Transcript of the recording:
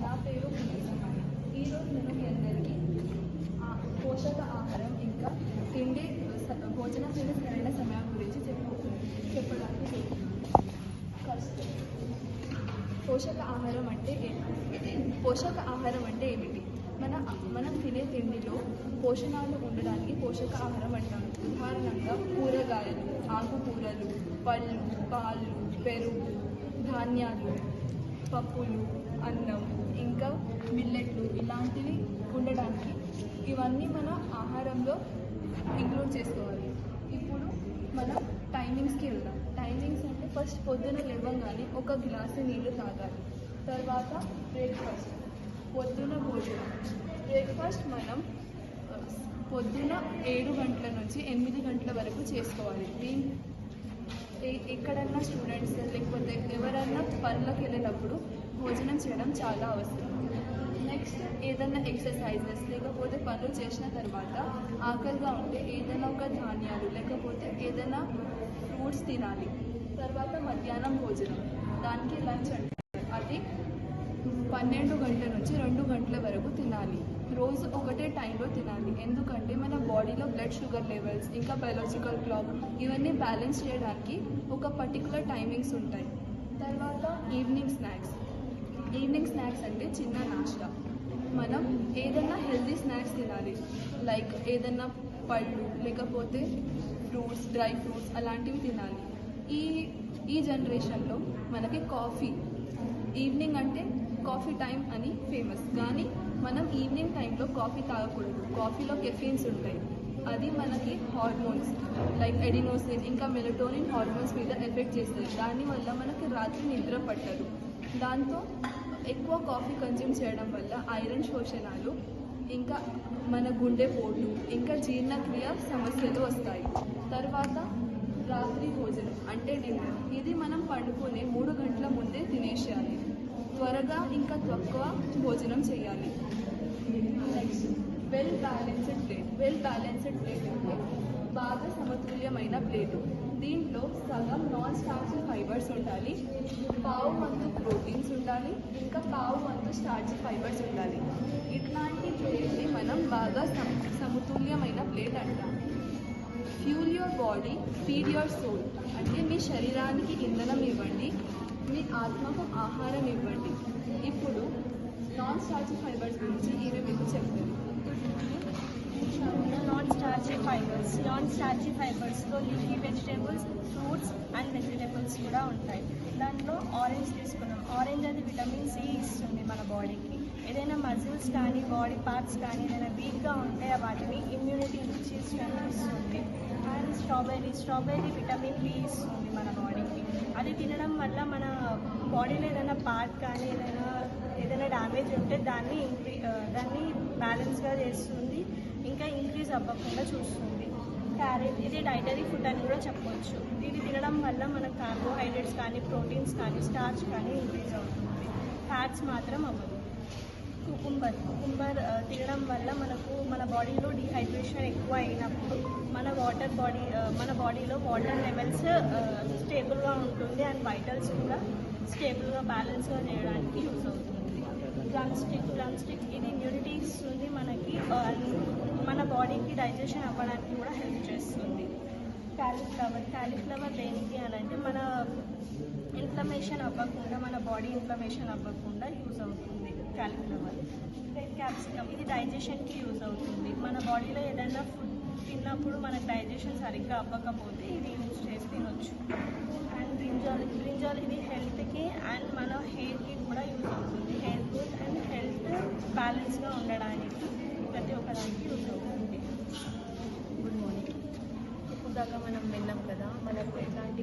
నా పేరు పునీతమణి. ఈరోజు నేను మీ అందరికీ పోషక ఆహారం ఇంకా తిండి భోజనం తినే సరైన సమయం గురించి చెప్పడానికి ఫస్ట్ పోషక ఆహారం అంటే ఏమిటి? మనం తినే తిండిలో పోషణాలు ఉండడానికి పోషక ఆహారం అంటారు. ఉదాహరణంగా కూరగాయలు, ఆకుకూరలు, పళ్ళు, పాలు, పెరుగు, ధాన్యాలు, పప్పులు, అన్నం, ఇంకా మిల్లెట్లు ఇలాంటివి ఉండడానికి ఇవన్నీ మన ఆహారంలో ఇంక్లూడ్ చేసుకోవాలి. ఇప్పుడు మనం టైమింగ్స్కి వెళ్దాం. టైమింగ్స్ అంటే ఫస్ట్ పొద్దున లేవగానే 1 గ్లాసు నీళ్ళు తాగాలి. తర్వాత బ్రేక్ఫాస్ట్, పొద్దున భోజనం. బ్రేక్ఫాస్ట్ మనం పొద్దున 7 గంటల నుంచి 8 గంటల వరకు చేసుకోవాలి. ఎక్కడన్నా స్టూడెంట్స్ లేకపోతే ఎవరన్నా పనులకు వెళ్ళేటప్పుడు భోజనం చేయడం చాలా అవసరం. నెక్స్ట్ ఏదైనా ఎక్సర్సైజెస్ లేకపోతే పనులు చేసిన తర్వాత ఆకలిగా ఉంటే ఏదైనా ఒక ధాన్యాలు లేకపోతే ఏదైనా ఫ్రూట్స్ తినాలి. తర్వాత మధ్యాహ్నం భోజనం, దానికి లంచ్ అంటారు. అది 12 గంటల నుంచి 2 గంటల వరకు తినాలి. రోజు ఒకటే టైంలో తినాలి. ఎందుకంటే మన బాడీలో బ్లడ్ షుగర్ లెవెల్స్ ఇంకా బయాలజికల్ క్లాక్ ఇవన్నీ బ్యాలెన్స్ చేయడానికి ఒక పర్టికులర్ టైమింగ్స్ ఉంటాయి. తర్వాత ఈవినింగ్ స్నాక్స్ అంటే చిన్న నాష్టా. మనం ఏదైనా హెల్తీ స్నాక్స్ తినాలి. లైక్ ఏదైనా పళ్ళు లేకపోతే ఫ్రూట్స్, డ్రై ఫ్రూట్స్ అలాంటివి తినాలి. ఈ జనరేషన్లో మనకి ఈవినింగ్ అంటే కాఫీ టైం అని ఫేమస్, కానీ మనం ఈవినింగ్ టైంలో కాఫీ తాగకూడదు. కాఫీలో కెఫీన్స్ ఉంటాయి. అది మనకి హార్మోన్స్ లైక్ ఎడినోసిన్ ఇంకా మెలటోనిన్ హార్మోన్స్ మీద ఎఫెక్ట్ చేస్తుంది. దానివల్ల మనకి రాత్రి నిద్ర పట్టదు. దాంతో ఎక్కువ కాఫీ కన్జ్యూమ్ చేయడం వల్ల ఐరన్ శోషణాలు ఇంకా మన గుండెపోటు ఇంకా జీర్ణక్రియ సమస్యలు వస్తాయి. తర్వాత రాత్రి భోజనం అంటే డిన్నర్. ఇది మనం పండుకునే 3 గంటల ముందే తినేసేయాలి. త్వరగా ఇంకా తక్కువ భోజనం చేయాలి. నెక్స్ట్ వెల్ బ్యాలెన్స్డ్ ప్లేట్ అంటే బాగా సమతుల్యమైన ప్లేటు. దీంట్లో సగం నాన్ స్టార్చీ ఫైబర్స్ ఉండాలి, పావు వంతు ప్రోటీన్స్ ఉండాలి, ఇంకా పావు వంతు స్టార్చీ ఫైబర్స్ ఉండాలి. ఇట్లాంటి ప్లేట్ని మనం బాగా సమతుల్యమైన ప్లేట్ అంటాం. Fuel your body, feed your soul అంటే మీ శరీరానికి ఇంధనం ఇవ్వండి, మీ ఆత్మకు ఆహారం ఇవ్వండి. ఇప్పుడు నాన్ స్టార్చీ ఫైబర్స్ గురించి ఈమె మీకు చెప్తుంది. నాన్ స్టార్చీ ఫైబర్స్లో leafy vegetables, fruits and vegetables కూడా ఉంటాయి. దాంట్లో ఆరెంజ్ తీసుకున్నాం. ఆరెంజ్ అది విటమిన్ సి ఇస్తుంది మన బాడీకి. ఏదైనా మజిల్స్ కానీ బాడీ పార్ట్స్ కానీ ఏదైనా వీక్గా ఉంటే వాటిని ఇమ్యూనిటీ ఇస్తుంది. అండ్ స్ట్రాబెర్రీ విటమిన్ బి ఇస్తుంది మన బాడీకి. అది తినడం వల్ల మన బాడీలో ఏదైనా పార్ట్ కానీ ఏదైనా డ్యామేజ్ ఉంటే దాన్ని బ్యాలెన్స్గా చేస్తుంది, ఇంకా ఇంక్రీజ్ అవ్వకుండా చూస్తుంది. క్యారెట్ ఇది డైటరీ ఫుడ్ అని కూడా చెప్పవచ్చు. ఇది తినడం వల్ల మన కార్బోహైడ్రేట్స్ కానీ ప్రోటీన్స్ కానీ స్టార్చ్ కానీ ఇంక్రీజ్ అవుతుంది, ఫ్యాట్స్ మాత్రం అవ్వదు. కుకుంబర్ తినడం వల్ల మన బాడీలో డీహైడ్రేషన్ ఎక్కువ అయినప్పుడు మన బాడీలో వాటర్ లెవెల్స్ స్టేబుల్గా ఉంటుంది అండ్ వైటల్స్ కూడా స్టేబుల్గా బ్యాలెన్స్గా చేయడానికి యూజ్ అవుతుంది. డ్రమ్ స్టిక్ ఇది ఇమ్యూనిటీ ఇస్తుంది మనకి, మన బాడీకి డైజెషన్ అవ్వడానికి కూడా హెల్ప్ చేస్తుంది. క్యాలీఫ్లవర్ దేనికి అని అంటే మన బాడీ ఇన్ఫ్లమేషన్ అవ్వకుండా యూజ్ అవుతుంది క్యాలీఫ్లవర్. రెడ్ క్యాప్సికమ్ ఇది డైజెషన్కి యూజ్ అవుతుంది. మన బాడీలో ఏదైనా ఫుడ్ తిన్నప్పుడు మనకు డైజెషన్ సరిగ్గా అవ్వకపోతే ఇది యూజ్ చేసి తినొచ్చు. అండ్ బ్రింజాల్ ఇది హెల్త్కి అండ్ మన హెయిర్కి కూడా యూజ్ అవుతుంది. హెయిర్ గ్రోత్ అండ్ హెల్త్ బ్యాలెన్స్గా ఉండడానికి ప్రతి ఒక్కదానికి యూజ్ అవుతుంది. Good morning. ఇప్పుడు దాకా మనం విన్నాం కదా, మనకు ఎలాంటి